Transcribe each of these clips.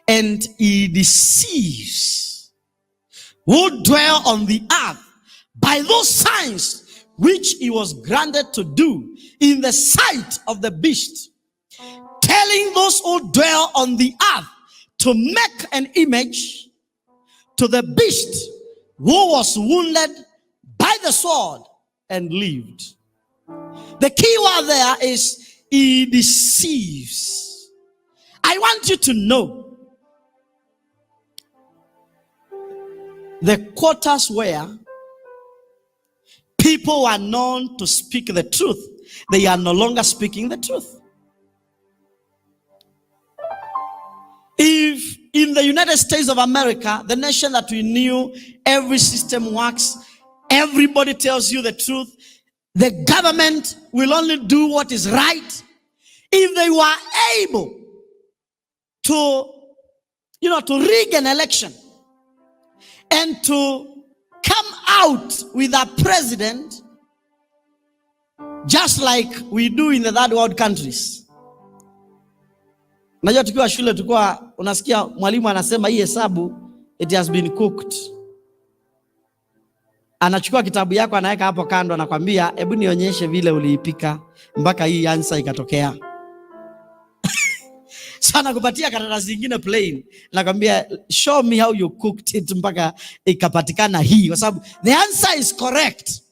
and he deceives who dwell on the earth by those signs which he was granted to do in the sight of the beast, telling those who dwell on the earth to make an image to the beast who was wounded by the sword and lived. The key word there is he deceives. I want you to know the quarters where people are known to speak the truth, they are no longer speaking the truth. If in the United States of America, the nation that we knew, every system works, everybody tells you the truth, the government will only do what is right. If they were able to rig an election and to come out with a president just like we do in the third world countries. Najua tukiwa shule tukua unasikia mwalimu anasema hii hesabu it has been cooked. Anachukua kitabu yako anaweka hapo kando, anakuambia hebu nionyeshe vile uliipika mpaka hii answer ikatokea. Sana kupatia karatasi zingine plain, nakwambia show me how you cooked it mpaka ikapatikana hii, kwa sababu the answer is correct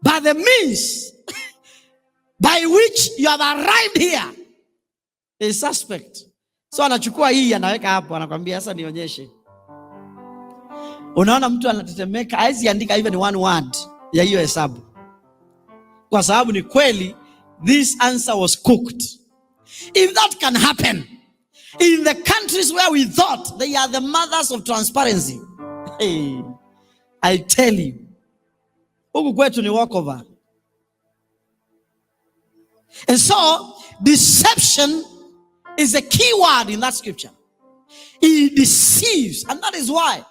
but the means by which you have arrived here is suspect. So anachukua hii anaweka hapo, anakuambia sasa nionyeshe. Unaona mtu anatetemeka, haizi andika even one word ya hiyo hesabu, kwa sababu ni kweli this answer was cooked. If that can happen in the countries where we thought they are the mothers of transparency, hey, I tell you, huku kwetu ni walkover. And so deception is a key word in that scripture. He deceives, and that is why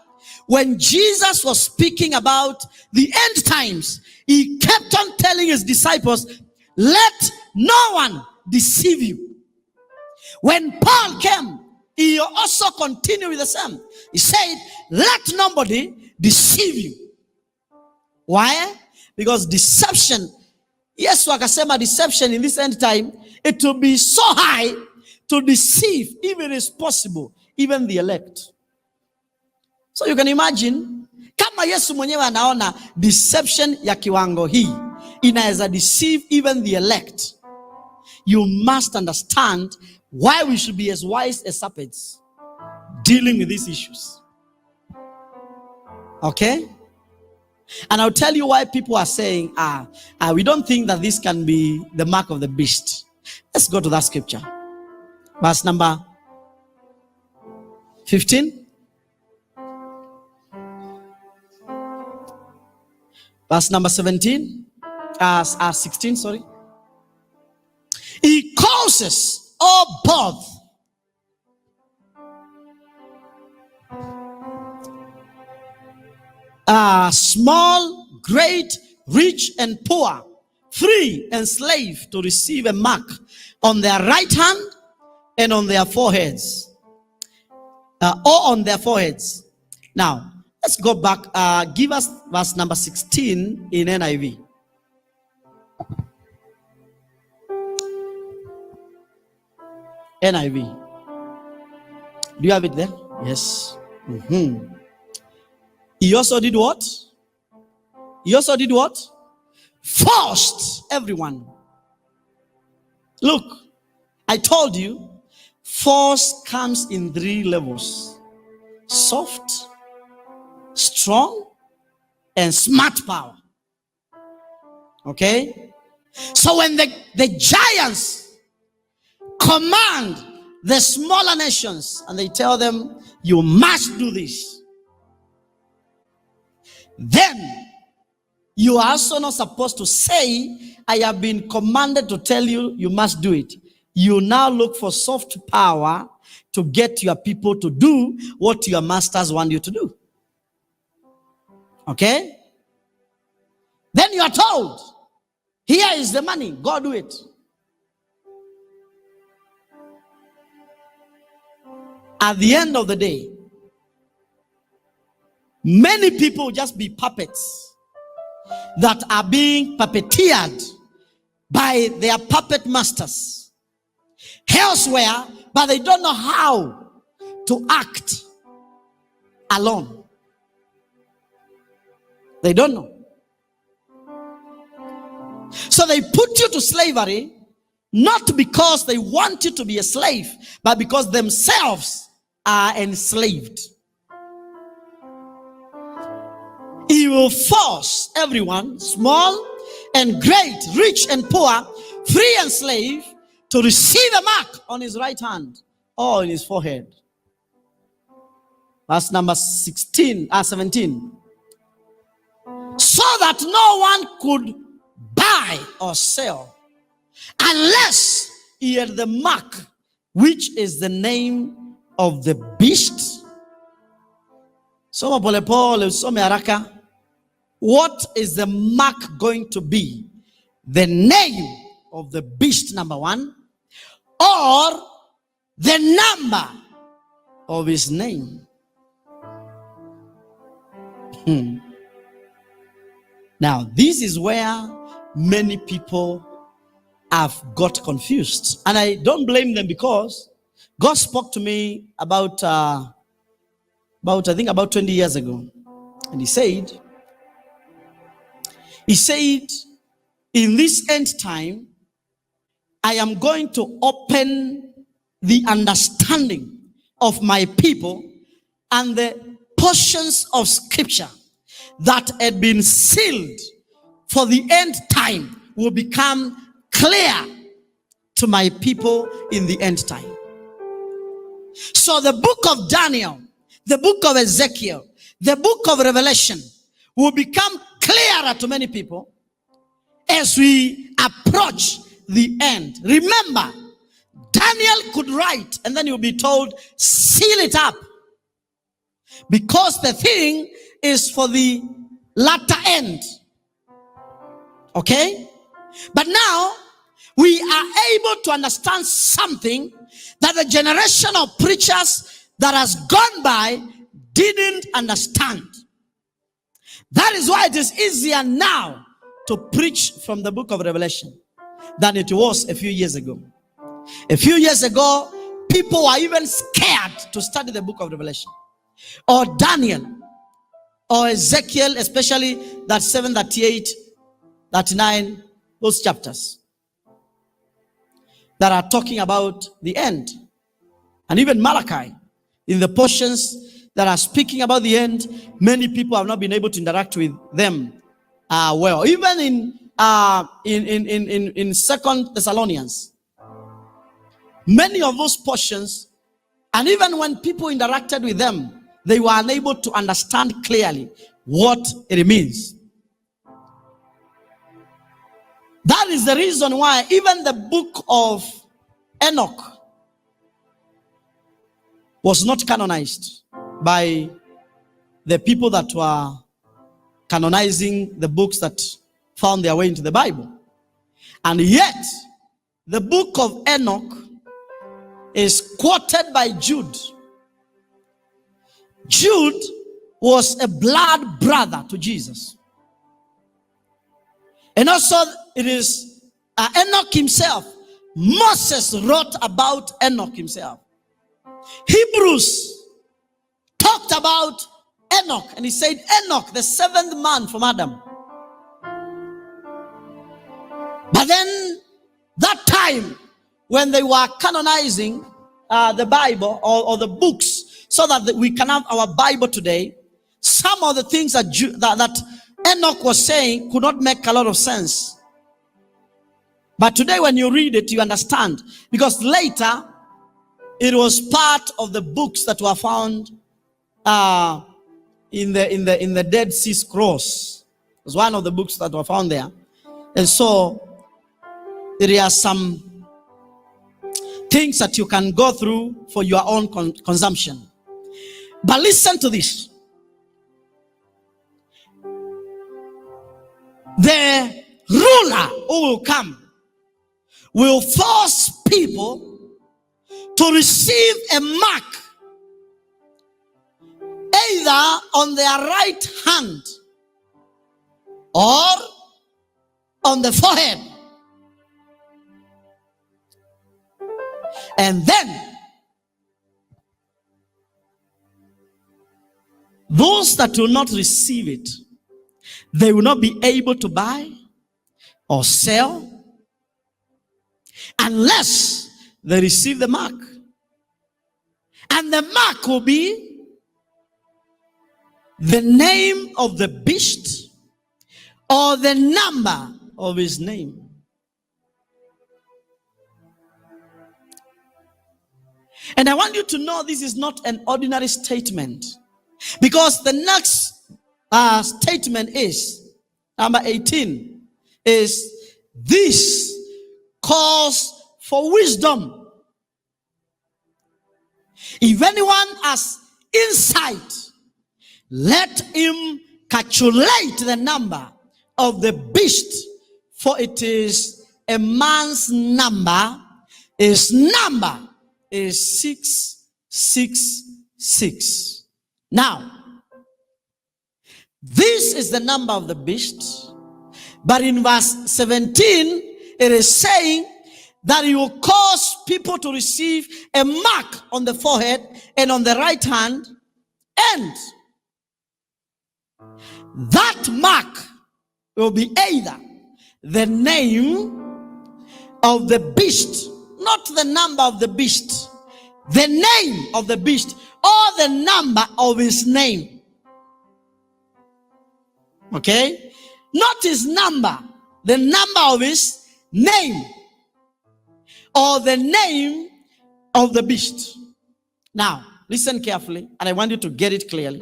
when Jesus was speaking about the end times, he kept on telling his disciples, let no one deceive you. When Paul came, he also continued with the same. He said, let nobody deceive you. Why? Because deception, yes, wakasema deception in this end time, it will be so high to deceive, if it is possible, even the elect. So you can imagine, kama Yesu mwenyewe anaona deception ya kiwango hii inaweza deceive even the elect, you must understand why we should be as wise as serpents dealing with these issues. Okay? And I'll tell you why people are saying, we don't think that this can be the mark of the beast. Let's go to that scripture. Verse number 15. Verse number 16, sorry. He causes all both small, great, rich, and poor, free and slave to receive a mark on their right hand and on their foreheads, or on their foreheads. Now, let's go back. Give us verse number 16 in NIV. NIV. Do you have it there? Yes. He also did what? He also did what? Forced everyone. Look, I told you, force comes in 3 levels: soft, strong, and smart power. Okay? So when the giants command the smaller nations and they tell them, you must do this, then you are also not supposed to say, I have been commanded to tell you, you must do it. You now look for soft power to get your people to do what your masters want you to do. Okay? Then you are told, here is the money, go do it. at the end of the day, many people will just be puppets that are being puppeteered by their puppet masters elsewhere, but they don't know how to act alone. They don't know. So they put you to slavery, not because they want you to be a slave, but because themselves are enslaved. He will force everyone, small and great, rich and poor, free and slave, to receive a mark on his right hand or in his forehead. Verse number 17. So that no one could buy or sell unless he had the mark, which is the name of the beast. Soma pole pole, some haraka. What is the mark going to be? The name of the beast, number one, or the number of his name. Now, this is where many people have got confused. And I don't blame them, because God spoke to me about 20 years ago. And he said, in this end time, I am going to open the understanding of my people, and the portions of scripture that had been sealed for the end time will become clear to my people in the end time. So the book of Daniel, the book of Ezekiel, the book of Revelation will become clearer to many people as we approach the end. Remember, Daniel could write and then you'll be told, seal it up, because the thing is for the latter end. Okay? But now we are able to understand something that the generation of preachers that has gone by didn't understand. That is why it is easier now to preach from the book of Revelation than it was a few years ago. A few years ago, people were even scared to study the book of Revelation, or Daniel, or Ezekiel, especially that 7, 38, 39, those chapters that are talking about the end. And even Malachi, in the portions that are speaking about the end, many people have not been able to interact with them well. Even in 2 Thessalonians, many of those portions, and even when people interacted with them, they were unable to understand clearly what it means. That is the reason why even the book of Enoch was not canonized by the people that were canonizing the books that found their way into the Bible. And yet, the book of Enoch is quoted by Jude. Jude was a blood brother to Jesus. And also, it is Enoch himself. Moses wrote about Enoch himself. Hebrews talked about Enoch, and he said, Enoch, the seventh man from Adam. But then, that time, when they were canonizing the Bible or the books, so that we can have our Bible today, some of the things that Enoch was saying could not make a lot of sense. But today when you read it, you understand. Because later, it was part of the books that were found in the Dead Sea Scrolls. It was one of the books that were found there. And so, there are some things that you can go through for your own consumption. But listen to this. The ruler who will come will force people to receive a mark either on their right hand or on the forehead. And then those that will not receive it, they will not be able to buy or sell unless they receive the mark. And the mark will be the name of the beast or the number of his name. And I want you to know this is not an ordinary statement, because the next statement is, number 18, is this calls for wisdom. If anyone has insight, let him calculate the number of the beast, for it is a man's number. His number is 666. Now, this is the number of the beast. But in verse 17, it is saying that he will cause people to receive a mark on the forehead and on the right hand, and that mark will be either the name of the beast, not the number of the beast, the name of the beast, or the number of his name. Okay? Not his number, the number of his name, or the name of the beast. Now, listen carefully, and I want you to get it clearly.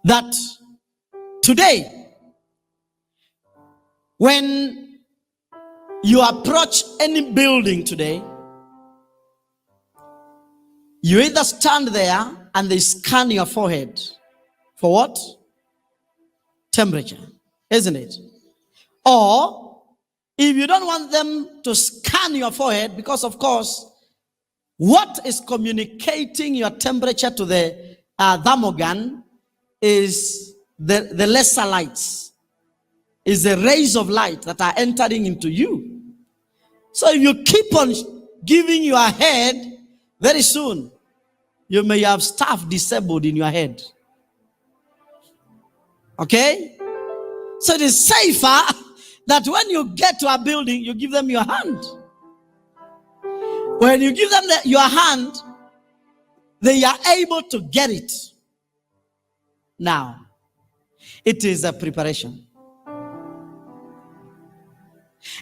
That today, when you approach any building today, you either stand there and they scan your forehead. For what? Temperature, isn't it? Or if you don't want them to scan your forehead, because of course, what is communicating your temperature to the thermogun is the lesser lights, is the rays of light that are entering into you. So if you keep on giving your head, very soon you may have stuff disabled in your head. Okay? So it is safer that when you get to a building, you give them your hand. When you give them your hand, they are able to get it. Now, it is a preparation.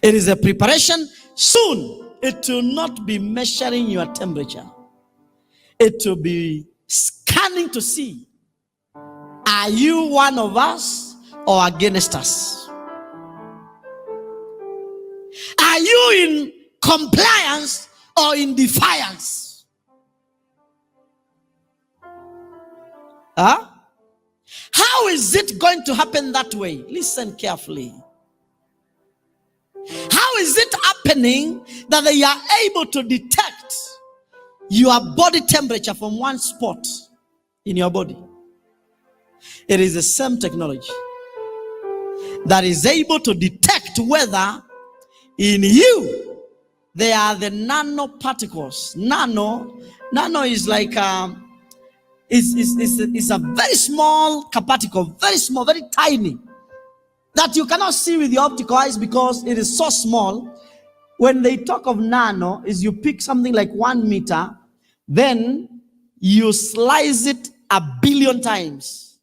It is a preparation. Soon, it will not be measuring your temperature. It will be scanning to see, are you one of us or against us? Are you in compliance or in defiance? Huh? How is it going to happen that way? Listen carefully. How is it happening that they are able to detect your body temperature from one spot in your body? It is the same technology that is able to detect whether in you there are the nanoparticles. Nano is like it's a very small particle, very small, very tiny, that you cannot see with your optical eyes because it is so small. When they talk of nano, is you pick something like 1 meter, then you slice it 1 billion times.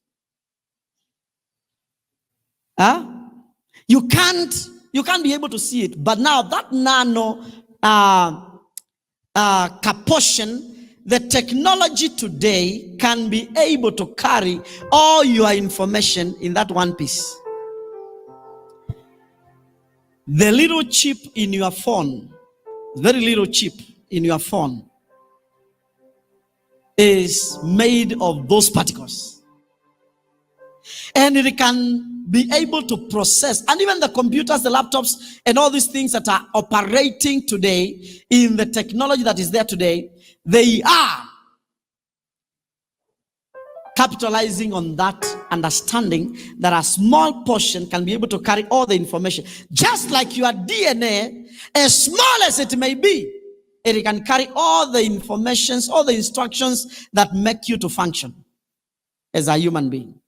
Huh? You can't be able to see it. But now that nano portion, the technology today can be able to carry all your information in that one piece. The little chip in your phone, very little chip in your phone, is made of those particles. And it can be able to process, and even the computers, the laptops, and all these things that are operating today in the technology that is there today, they are capitalizing on that understanding that a small portion can be able to carry all the information. Just like your DNA, as small as it may be, it can carry all the informations, all the instructions that make you to function as a human being.